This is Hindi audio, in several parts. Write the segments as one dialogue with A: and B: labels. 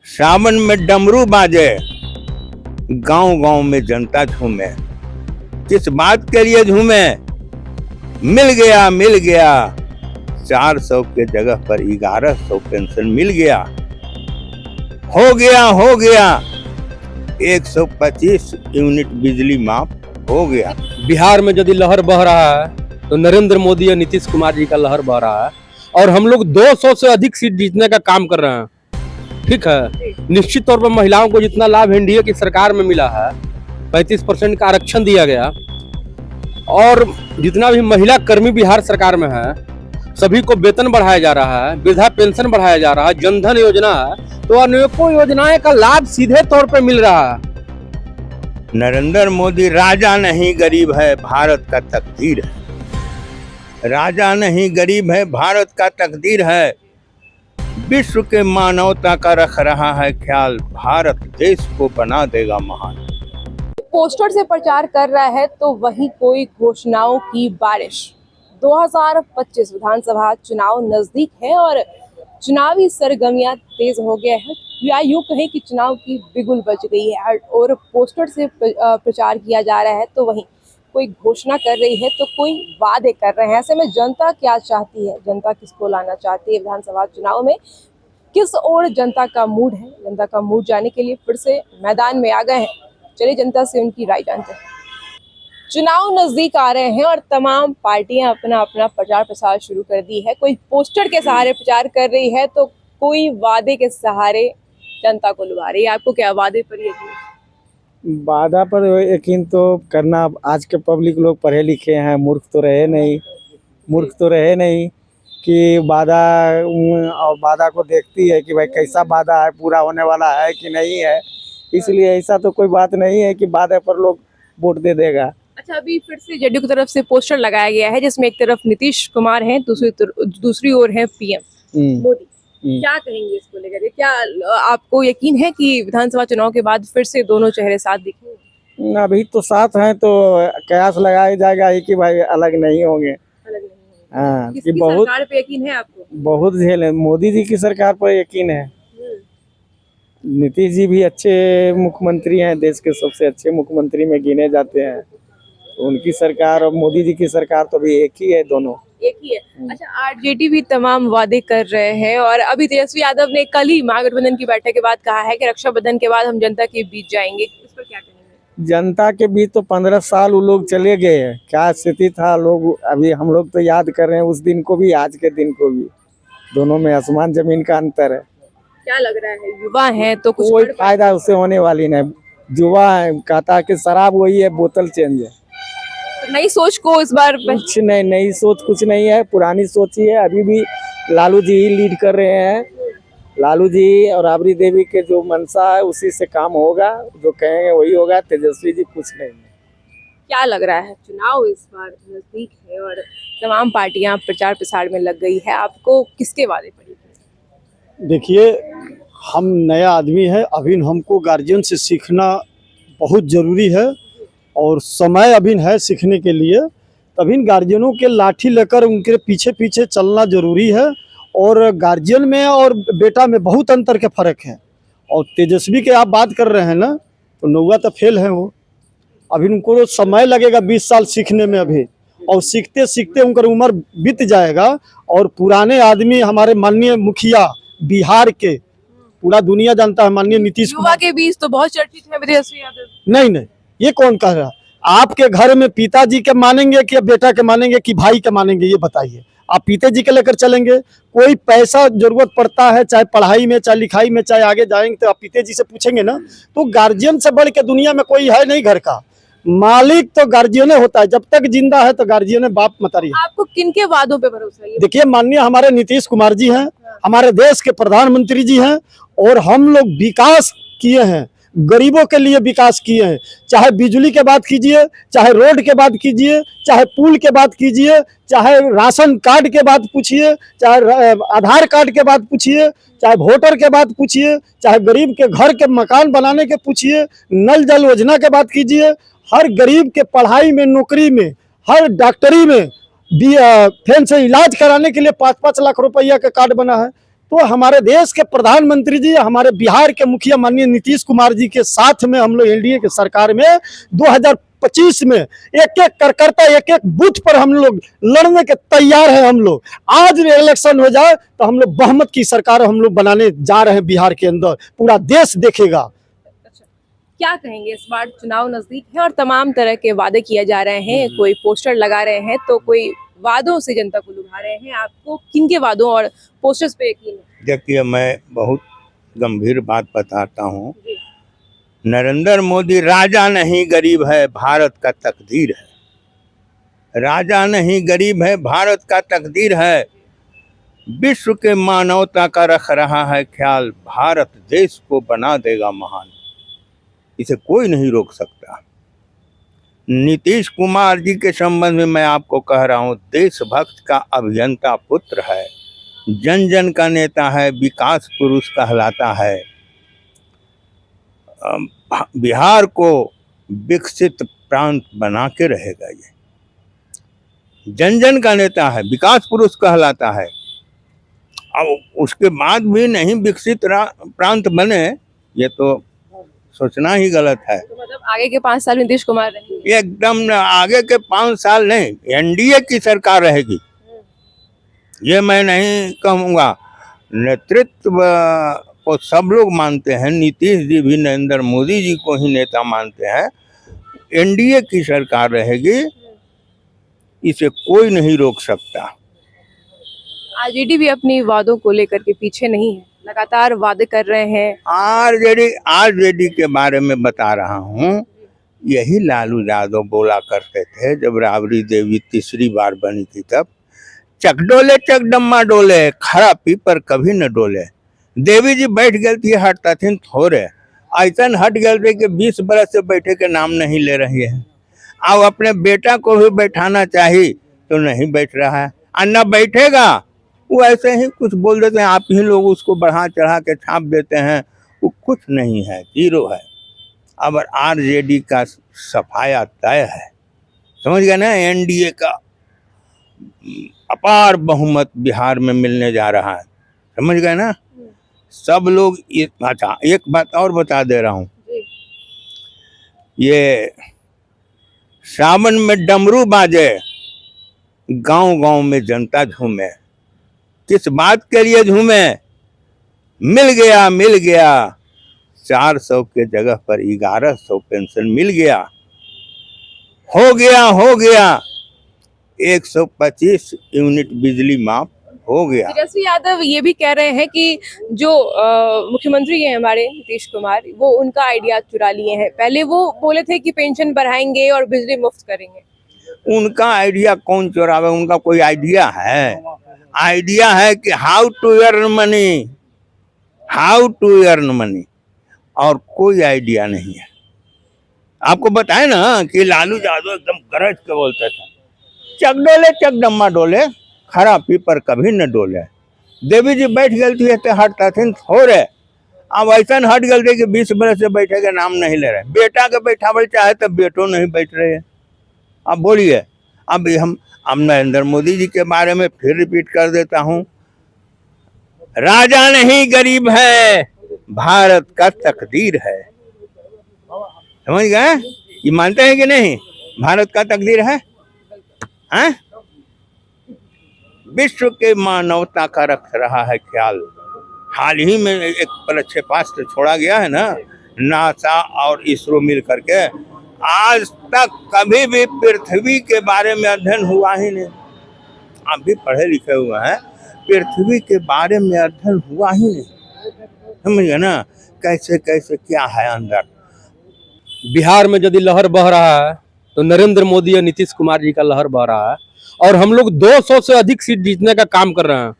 A: सावन में डमरू बाजे, गांव गांव में जनता झूमे। किस बात के लिए झूमे? मिल गया 400 के जगह पर 1100 पेंशन मिल गया। हो गया 125 यूनिट बिजली माफ हो गया।
B: बिहार में यदि लहर बह रहा है तो नरेंद्र मोदी और नीतीश कुमार जी का लहर बह रहा है और हम लोग 200 से अधिक सीट जीतने का काम कर रहे हैं। ठीक है, निश्चित तौर पर महिलाओं को जितना लाभ एनडीए की सरकार में मिला है, 35% का आरक्षण दिया गया और जितना भी महिला कर्मी बिहार सरकार में है सभी को वेतन बढ़ाया जा रहा है, वृद्धा पेंशन बढ़ाया जा रहा है, जनधन योजना है, तो अनेकों योजनाएं का लाभ सीधे तौर पर मिल रहा है।
A: नरेंद्र मोदी राजा नहीं गरीब है, भारत का तकदीर है। राजा नहीं गरीब है, भारत का तकदीर है। विश्व के मानवता का रख रहा है ख्याल, भारत देश को बना देगा महान।
C: पोस्टर से प्रचार कर रहा है तो वहीं कोई घोषणाओं की बारिश। 2025 विधानसभा चुनाव नजदीक है और चुनावी सरगर्मियां तेज हो गया है, या यूं कहें कि चुनाव की बिगुल बज गई है और पोस्टर से प्रचार किया जा रहा है तो वहीं कोई घोषणा कर रही है तो कोई वादे कर रहे हैं। ऐसे में जनता क्या चाहती है, जनता किसको लाना चाहती है विधानसभा चुनाव में, किस ओर जनता का मूड है, जनता का मूड जानने के लिए फिर से मैदान में आ गए हैं। चलिए जनता से उनकी राय जानते हैं। चुनाव नजदीक आ रहे हैं और तमाम पार्टियां अपना अपना प्रचार प्रसार शुरू कर दी है। कोई पोस्टर के सहारे प्रचार कर रही है तो कोई वादे के सहारे जनता को लुभा रही है। आपको क्या वादे पर यकीन?
D: वादा पर यकीन तो करना, आज के पब्लिक लोग पढ़े लिखे हैं, मूर्ख तो रहे नहीं कि वादा को देखती है कि भाई कैसा वादा है, पूरा होने वाला है कि नहीं है। इसलिए ऐसा तो कोई बात नहीं है कि वादे पर लोग वोट दे देगा।
C: अच्छा, अभी फिर से जेडीयू की तरफ से पोस्टर लगाया गया है जिसमें एक तरफ नीतीश कुमार हैं, दूसरी ओर है पीएम मोदी। क्या कहेंगे इसको लेकर? क्या आपको यकीन है कि विधानसभा चुनाव के बाद फिर से दोनों चेहरे साथ दिखेंगे?
D: अभी तो साथ हैं तो कयास लगाया जाएगा ही कि भाई अलग नहीं होंगे। हाँ, कि बहुत
C: सरकार पे यकीन है आपको?
D: बहुत झेल है, मोदी जी की सरकार पर यकीन है। नीतीश जी भी अच्छे मुख्यमंत्री हैं, देश के सबसे अच्छे मुख्यमंत्री में गिने जाते हैं। तो उनकी सरकार और मोदी जी की सरकार तो भी एक ही है, दोनों
C: एक ही है। अच्छा, आरजेडी भी तमाम वादे कर रहे हैं और अभी तेजस्वी यादव ने कल ही महागठबंधन की बैठक के बाद कहा है कि रक्षाबंधन के बाद हम जनता के बीच जाएंगे। इस पर क्या कहेंगे?
D: जनता के बीच तो 15 साल वो लोग चले गए हैं, क्या स्थिति था लोग अभी हम लोग तो याद कर रहे हैं, उस दिन को भी आज के दिन को भी, दोनों में आसमान जमीन का अंतर है।
C: क्या लग रहा है, युवा है तो कुछ
D: कोई फायदा उससे होने वाली नहीं। युवा है, कहता कि शराब वही है, बोतल चेंज है।
C: नई सोच को इस बार
D: कुछ नहीं, नई सोच कुछ नहीं है, पुरानी सोच ही है। अभी भी लालू जी ही लीड कर रहे हैं। लालू जी और राबड़ी देवी के जो मंशा है उसी से काम होगा, जो कहेंगे वही होगा। तेजस्वी जी कुछ नहीं।
C: क्या लग रहा है, चुनाव इस बार नजदीक है और तमाम पार्टियां प्रचार प्रसार में लग गई है, आपको किसके वादे पर यकीन?
E: देखिए, हम नया आदमी है, अभी हमको गार्जियन से सीखना बहुत ज़रूरी है और समय अभी है सीखने के लिए। तभी गार्जियनों के लाठी लेकर उनके पीछे पीछे चलना ज़रूरी है। और गार्जियन में और बेटा में बहुत अंतर के फ़र्क है। और तेजस्वी के आप बात कर रहे हैं ना, तो नौवा तो फेल है वो। अभी उनको समय लगेगा 20 साल सीखने में अभी, और सीखते सीखते उनका उम्र बीत जाएगा। और पुराने आदमी हमारे माननीय मुखिया बिहार के, पूरा दुनिया जानता है, माननीय नीतीश कुमार।
C: युवा के बीच तो बहुत चर्चित है तेजस्वी यादव।
E: नहीं, ये कौन कह रहा? आपके घर में पिताजी के मानेंगे कि बेटा के मानेंगे कि भाई के मानेंगे? ये बताइए। आप पिताजी के लेकर चलेंगे, कोई पैसा जरूरत पड़ता है, चाहे पढ़ाई में, चाहे लिखाई में, चाहे आगे जाएंगे तो आप पिताजी से पूछेंगे ना। तो गार्जियन से बढ़ के दुनिया में कोई है नहीं। घर का मालिक तो गार्जियन होता है, जब तक जिंदा है तो गार्जियन बाप मतारी है।
C: आपको किनके वादों पे भरोसा है?
E: देखिए, माननीय हमारे नीतीश कुमार जी हैं, हमारे देश के प्रधानमंत्री जी हैं, और हम लोग विकास किए हैं, गरीबों के लिए विकास किए हैं। चाहे बिजली के बात कीजिए, चाहे रोड के बात कीजिए, चाहे पुल के बात कीजिए, चाहे राशन कार्ड के बात पूछिए, चाहे आधार कार्ड के बात पूछिए, चाहे वोटर के बात पूछिए, चाहे गरीब के घर के मकान बनाने के पूछिए, नल जल योजना के बात कीजिए। हर गरीब के पढ़ाई में, नौकरी में, हर डॉक्टरी में, फैन से इलाज कराने के लिए 5-5 लाख रुपया का कार्ड बना है। तो हमारे देश के प्रधानमंत्री जी, हमारे बिहार के मुखिया माननीय नीतीश कुमार जी के साथ में हम लोग एनडीए की सरकार में 2025 में एक एक कार्यकर्ता, एक एक बूथ पर हम लोग लड़ने के तैयार हैं। हम लोग आज इलेक्शन हो जाए तो हम लोग बहुमत की सरकार हम लोग बनाने जा रहे हैं बिहार के अंदर, पूरा देश देखेगा।
C: अच्छा, क्या कहेंगे, इस बार चुनाव नजदीक है और तमाम तरह के वादे किए जा रहे हैं, कोई पोस्टर लगा रहे हैं तो कोई वादों से जनता को लुभा रहे हैं। आपको किनके वादों और पोस्टर्स पे यकीन है?
A: देखिए, मैं बहुत गंभीर बात बताता हूँ। नरेंद्र मोदी राजा नहीं, गरीब है, भारत का तकदीर है। राजा नहीं, गरीब है, भारत का तकदीर है। विश्व के मानवता का रख रहा है ख्याल, भारत देश को बना देगा महान। इसे कोई नहीं रोक सकता। नीतीश कुमार जी के संबंध में मैं आपको कह रहा हूँ, देशभक्त का अभियंता पुत्र है, जन जन का नेता है, विकास पुरुष कहलाता है। बिहार को विकसित प्रांत बना के रहेगा। ये जन जन का नेता है, विकास पुरुष कहलाता है। अब उसके बाद भी नहीं विकसित प्रांत बने, ये तो सोचना ही गलत है।
C: तो मतलब आगे के 5 साल नीतीश कुमार रहेंगे?
A: एकदम आगे के 5 साल नहीं, एनडीए की सरकार रहेगी। ये मैं नहीं कहूँगा। नेतृत्व को सब लोग मानते हैं, नीतीश जी भी नरेंद्र मोदी जी को ही नेता मानते हैं। एनडीए की सरकार रहेगी, इसे कोई नहीं रोक सकता।
C: आरजेडी भी अपनी वादों को लेकर के पीछे नहीं है, लगातार वादे कर रहे हैं।
A: आरजेडी के बारे में बता रहा हूँ, यही लालू यादव बोला करते थे जब राबड़ी देवी तीसरी बार बनी थी तब, चकडोले चकडम्मा डोले, खरा पीपर कभी न डोले। देवी जी बैठ गई थी, हटता थी थोड़े, ऐसा हट गए थे कि 20 बरस से बैठे के नाम नहीं ले रही है। अब अपने बेटा को भी बैठाना चाहिए तो नहीं बैठ रहा है, और न बैठेगा। वो ऐसे ही कुछ बोल देते हैं, आप ही लोग उसको बढ़ा चढ़ा के छाप देते हैं। वो कुछ नहीं है, जीरो है। अब आरजेडी का सफाया तय है, समझ गए ना। एनडीए का अपार बहुमत बिहार में मिलने जा रहा है, समझ गए ना। सब लोग अच्छा, एक बात और बता दे रहा हूँ, ये सावन में डमरू बाजे, गांव गांव में जनता झूमे। किस बात के लिए झूमे? मिल गया 400 के जगह पर 1100 पेंशन मिल गया। हो गया 125 यूनिट बिजली माफ हो गया।
C: तेजस्वी यादव ये भी कह रहे हैं कि जो मुख्यमंत्री हैं हमारे नीतीश कुमार, वो उनका आइडिया चुरा लिए हैं। पहले वो बोले थे कि पेंशन बढ़ाएंगे और बिजली मुफ्त करेंगे।
A: उनका आइडिया कौन चुरावे? उनका कोई आइडिया है? आइडिया है कि हाउ टू अर्न मनी, और कोई आइडिया नहीं है। आपको बताए ना कि लालू यादव एकदम गरज के बोलते थे, चकडोले चकडम्मा डोले, खरा पीपर कभी न डोले। देवी जी बैठ गई थी तो हटता थी थोड़े, अब ऐसा हट गए थे कि 20 बरस से बैठे के नाम नहीं ले रहे। बेटा के बैठावल चाहे तो बेटो नहीं बैठ रहे हैं। अब बोलिए, अब नरेंद्र मोदी जी के बारे में फिर रिपीट कर देता हूँ, राजा नहीं, गरीब है, भारत का तकदीर है। समझ गए? ये मानते हैं कि नहीं? भारत का तकदीर है, हैं? विश्व के मानवता का रख रहा है ख्याल। हाल ही में एक प्रक्षेपास्त्र छोड़ा गया है ना, नासा और इसरो मिल करके। आज तक कभी भी पृथ्वी के बारे में अध्ययन हुआ ही नहीं। आप भी पढ़े लिखे हुए हैं, पृथ्वी के बारे में अध्ययन हुआ ही नहीं। समझ गए ना कैसे कैसे क्या है अंदर।
B: बिहार में यदि लहर बह रहा है तो नरेंद्र मोदी और नीतीश कुमार जी का लहर बह रहा है, और हम लोग 200 से अधिक सीट जीतने का काम कर रहे हैं।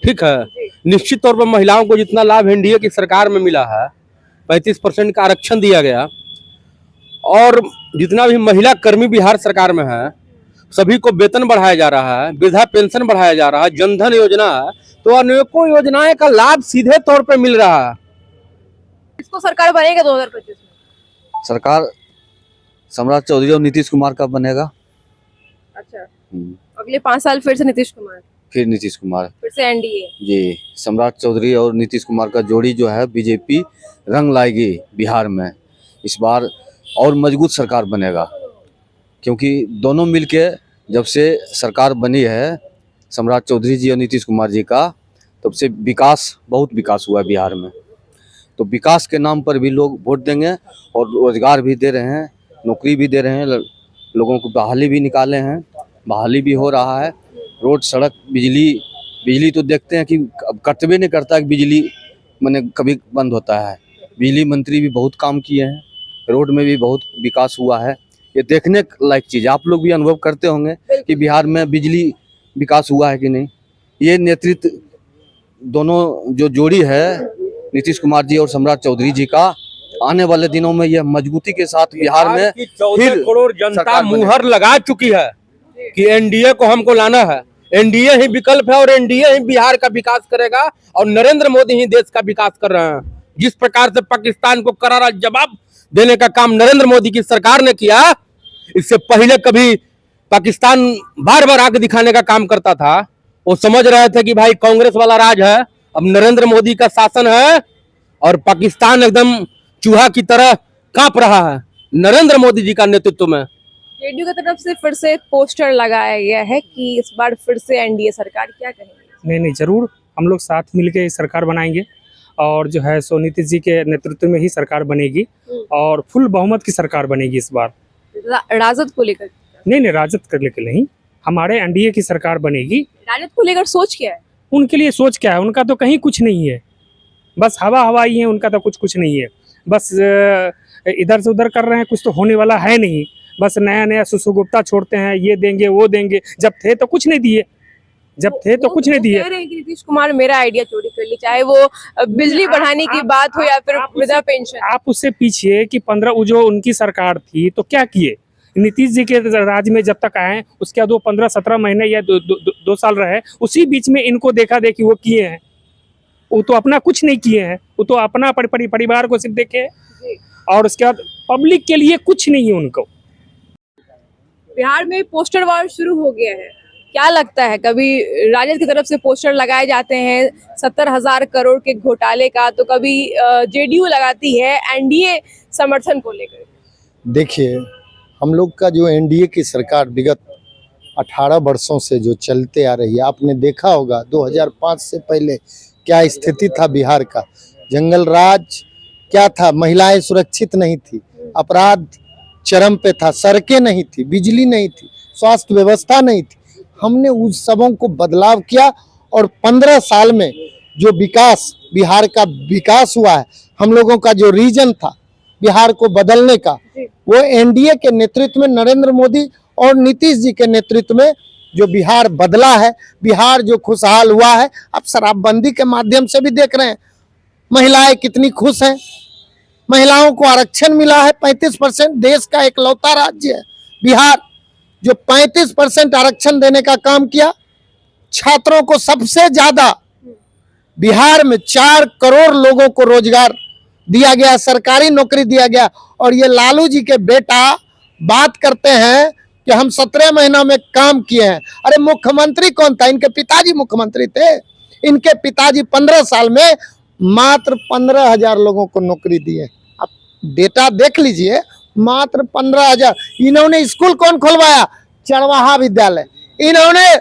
B: ठीक है, निश्चित तौर पर महिलाओं को जितना लाभ एनडीए की सरकार में मिला है, 35% का आरक्षण दिया गया, और जितना भी महिला कर्मी बिहार सरकार में है सभी को वेतन बढ़ाया जा रहा है, वृद्धा पेंशन बढ़ाया जा रहा है, जनधन योजना है, तो अनेकों योजनाएं का लाभ सीधे तौर पर मिल रहा है।
C: इसको सरकार बनेगा 2025 में?
F: सरकार सम्राट चौधरी और नीतीश कुमार का बनेगा।
C: अच्छा, अगले 5 साल फिर से नीतीश कुमार?
F: फिर नीतीश कुमार।
C: फिर से एनडीए।
F: जी, सम्राट चौधरी और नीतीश कुमार का जोड़ी जो है बीजेपी रंग लाएगी बिहार में इस बार, और मजबूत सरकार बनेगा, क्योंकि दोनों मिलके जब से सरकार बनी है सम्राट चौधरी जी और नीतीश कुमार जी का, तब से बहुत विकास हुआ है बिहार में। तो विकास के नाम पर भी लोग वोट देंगे और रोजगार भी दे रहे हैं, नौकरी भी दे रहे हैं, लोगों को बहाली भी निकाले हैं, बहाली भी हो रहा है। रोड, सड़क, बिजली तो देखते हैं कि अब कर्तव्य नहीं करता कि बिजली मैंने कभी बंद होता है। बिजली मंत्री भी बहुत काम किए हैं, रोड में भी बहुत विकास हुआ है। ये देखने लायक चीज़, आप लोग भी अनुभव करते होंगे कि बिहार में बिजली विकास हुआ है कि नहीं। ये नेतृत्व दोनों जो जोड़ी है नीतीश कुमार जी और सम्राट चौधरी जी का, आने वाले दिनों में यह मजबूती के साथ बिहार में
B: की 14
F: फिर
B: करोड़ जनता
F: सरकार बनेगी।
B: मुहर लगा चुकी है कि एनडीए को हमको लाना है, एनडीए ही विकल्प है और एनडीए ही बिहार का विकास करेगा और नरेंद्र मोदी ही देश का विकास कर रहे हैं। जिस प्रकार से पाकिस्तान को करारा जवाब देने का काम नरेंद्र मोदी की सरकार ने किया, इससे पहले कभी पाकिस्तान बार बार आग दिखाने का काम करता था। वो समझ रहे थे कि भाई कांग्रेस वाला राज है, अब नरेंद्र मोदी का शासन है और पाकिस्तान एकदम चूहा की तरह कांप रहा है नरेंद्र मोदी जी का नेतृत्व में।
C: जेडीयू की तरफ से फिर से पोस्टर लगाया गया है कि इस बार फिर से एनडीए सरकार, क्या कहेंगे?
G: नहीं, जरूर हम लोग साथ मिलके सरकार बनाएंगे और जो है सो नीतीश जी के नेतृत्व में ही सरकार बनेगी और फुल बहुमत की सरकार बनेगी इस बार।
C: राजद को लेकर?
G: नहीं, राजद कर लेकर नहीं, हमारे एनडीए की सरकार बनेगी।
C: राजद को लेकर सोच क्या है?
G: उनके लिए सोच क्या है, उनका तो कहीं कुछ नहीं है, बस हवा ही है, उनका तो कुछ नहीं है। बस इधर से उधर कर रहे हैं, कुछ तो होने वाला है नहीं। बस नया सुसुगुप्ता छोड़ते हैं, ये देंगे वो देंगे, जब थे तो कुछ नहीं दिए, कुछ नहीं दिए।
C: कह रहे हैं कि नीतीश कुमार मेरा आइडिया चोरी कर ली, चाहे वो बिजली बढ़ाने की बात हो या फिर वृद्धा पेंशन।
G: आप उससे पीछे कि 15 जो उनकी सरकार थी तो क्या किए नीतीश जी के राज में जब तक आए, उसके बाद वो 15-17 महीने या 2 साल रहे, उसी बीच में इनको देखा देखी वो किए हैं। वो तो अपना कुछ नहीं किए हैं, वो तो अपना परिवार को सिर्फ देखे और उसके बाद पब्लिक के लिए कुछ नहीं है उनको।
C: बिहार में पोस्टर वार शुरू हो गया है, क्या लगता है? कभी राजद की तरफ से पोस्टर लगाए जाते हैं 70,000 करोड़ के घोटाले का, तो कभी जेडीयू लगाती है एनडीए समर्थन को लेकर।
H: देखिए, हम लोग का जो एनडीए की सरकार विगत 18 वर्षों से जो चलते आ रही है, आपने देखा होगा 2005 से पहले क्या स्थिति था बिहार का। जंगल राज क्या था, महिलाएं सुरक्षित नहीं थी, अपराध चरम पे था, सड़कें नहीं थी, बिजली नहीं थी, स्वास्थ्य व्यवस्था नहीं थी। हमने उस सबों को बदलाव किया और 15 साल में जो विकास, बिहार का विकास हुआ है, हम लोगों का जो रीजन था बिहार को बदलने का, वो एनडीए के नेतृत्व में, नरेंद्र मोदी और नीतीश जी के नेतृत्व में जो बिहार बदला है, बिहार जो खुशहाल हुआ है। अब शराबबंदी के माध्यम से भी देख रहे हैं महिलाएं कितनी खुश हैं, महिलाओं को आरक्षण मिला है 35%। देश का एकलौता राज्य है बिहार जो 35% आरक्षण देने का काम किया। छात्रों को सबसे ज्यादा बिहार में 4 करोड़ लोगों को रोजगार दिया गया, सरकारी नौकरी दिया गया। और ये लालू जी के बेटा बात करते हैं कि हम 17 महीना में काम किए हैं। अरे मुख्यमंत्री कौन था? इनके पिताजी मुख्यमंत्री थे। इनके पिताजी 15 साल में मात्र 15,000 लोगों को नौकरी दिए। आप डेटा देख लीजिए, मात्र 15,000। इन्होंने स्कूल कौन खुलवाया? चरवाहा विद्यालय। इन्होंने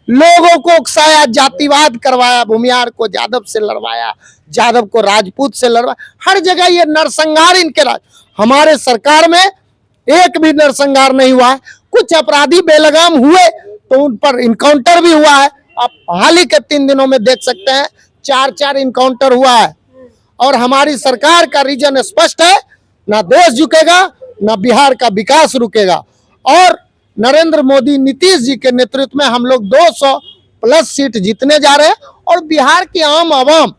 H: लोगों को उकसाया, जातिवाद करवाया, भूमिहार को यादव से लड़वाया, यादव को राजपूत से लड़वाया। हर जगह ये नरसंहार इनके राज। हमारे सरकार में एक भी नरसंहार नहीं हुआ है। कुछ अपराधी बेलगाम हुए तो उन पर इनकाउंटर भी हुआ है। आप हाल ही के 3 दिनों में देख सकते हैं 4 इनकाउंटर हुआ है। और हमारी सरकार का रीजन स्पष्ट है, ना देश झुकेगा, ना बिहार का विकास रुकेगा। और नरेंद्र मोदी, नीतीश जी के नेतृत्व में हम लोग 200+ सीट जीतने जा रहे हैं। और बिहार की आम आवाम,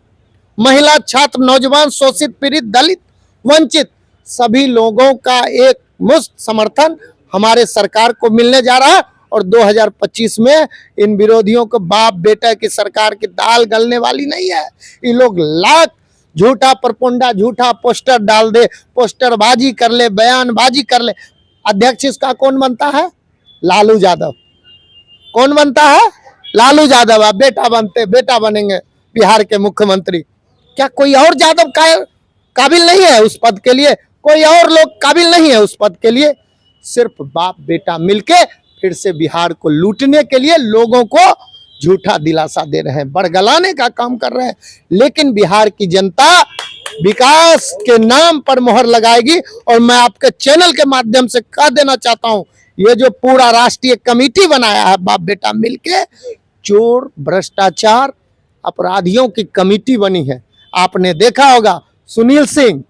H: महिला, छात्र, नौजवान, शोषित, पीड़ित, दलित, वंचित सभी लोगों का एक मुश्त समर्थन हमारे सरकार को मिलने जा रहा है। और 2025 में इन विरोधियों को बाप बेटा की सरकार की दाल गलने वाली नहीं है। ये लोग लाख झूठा परपोंडा, झूठा पोस्टर डाल दे, पोस्टरबाजी कर ले, बयानबाजी कर ले। अध्यक्ष इसका कौन बनता है? लालू यादव। कौन बनता है? लालू यादव आप बेटा बनेंगे बिहार के मुख्यमंत्री। क्या कोई और यादव काबिल नहीं है उस पद के लिए? कोई और लोग काबिल नहीं है उस पद के लिए? सिर्फ बाप बेटा मिलके फिर से बिहार को लूटने के लिए लोगों को झूठा दिलासा दे रहे हैं, बरगलाने का काम कर रहे हैं। लेकिन बिहार की जनता विकास के नाम पर मोहर लगाएगी। और मैं आपके चैनल के माध्यम से कह देना चाहता हूं, ये जो पूरा राष्ट्रीय कमेटी बनाया है बाप बेटा मिलके, चोर भ्रष्टाचार अपराधियों की कमेटी बनी है। आपने देखा होगा सुनील सिंह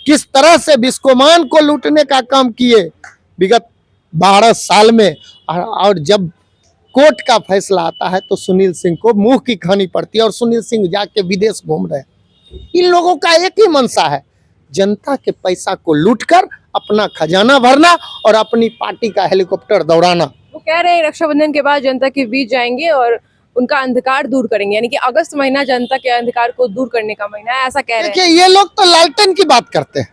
H: किस तरह से बिस्कोमान को लूटने का काम किए विगत 12 साल में, और जब कोर्ट का फैसला आता है तो सुनील सिंह को मुंह की खानी पड़ती है और सुनील सिंह जाके विदेश घूम रहे हैं। इन लोगों का एक ही मंशा है, जनता के पैसा को लूटकर अपना खजाना भरना और अपनी पार्टी का हेलीकॉप्टर दौड़ाना।
C: वो कह रहे हैं रक्षाबंधन के बाद जनता के बीच जाएंगे और उनका अंधकार दूर करेंगे, यानी कि अगस्त महीना जनता के अंधकार को दूर करने का महीना है, ऐसा कह रहे हैं।
H: देखिए ये लोग तो लालटेन की बात करते हैं,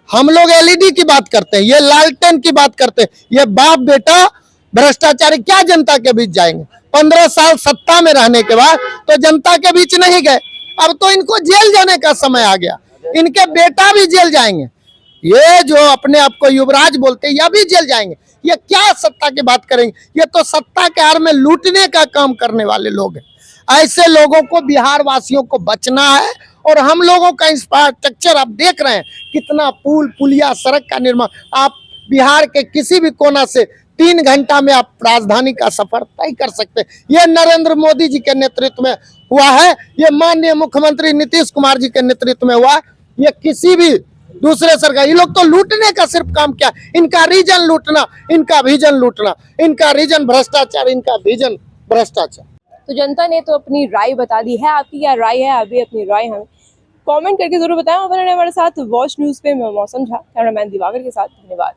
H: हम लोग एलईडी की बात करते हैं, ये लालटेन की बात करते हैं। ये बाप बेटा भ्रष्टाचारी क्या जनता के बीच जाएंगे? 15 साल सत्ता में रहने के बाद तो जनता के बीच नहीं गए, अब तो इनको जेल जाने का समय आ गया। इनके बेटा भी जेल जाएंगे, ये जो अपने आप को युवराज बोलते हैं यह भी जेल जाएंगे। ये क्या सत्ता की बात करेंगे? ये तो सत्ता के आड़ में लूटने का काम करने वाले लोग हैं। ऐसे लोगों को बिहार वासियों को बचना है। और हम लोगों का इंफ्रास्ट्रक्चर आप देख रहे हैं, कितना पुल पुलिया सड़क का निर्माण। आप बिहार के किसी भी कोना से 3 घंटा में आप राजधानी का सफर तय कर सकते हैं। ये नरेंद्र मोदी जी के नेतृत्व में हुआ है, ये माननीय मुख्यमंत्री नीतीश कुमार जी के नेतृत्व में हुआ है। ये किसी भी दूसरे सरकार, ये लोग तो लूटने का सिर्फ काम क्या, इनका रीजन लूटना, इनका विजन लूटना, इनका रीजन भ्रष्टाचार, इनका विजन भ्रष्टाचार।
C: तो जनता ने तो अपनी राय बता दी है, आपकी क्या राय है? आप भी अपनी राय हमें कमेंट करके जरूर बताएं। और हमारे साथ वॉच न्यूज पे मैं मौसम झा, कैमरामैन दिवाकर के साथ, धन्यवाद।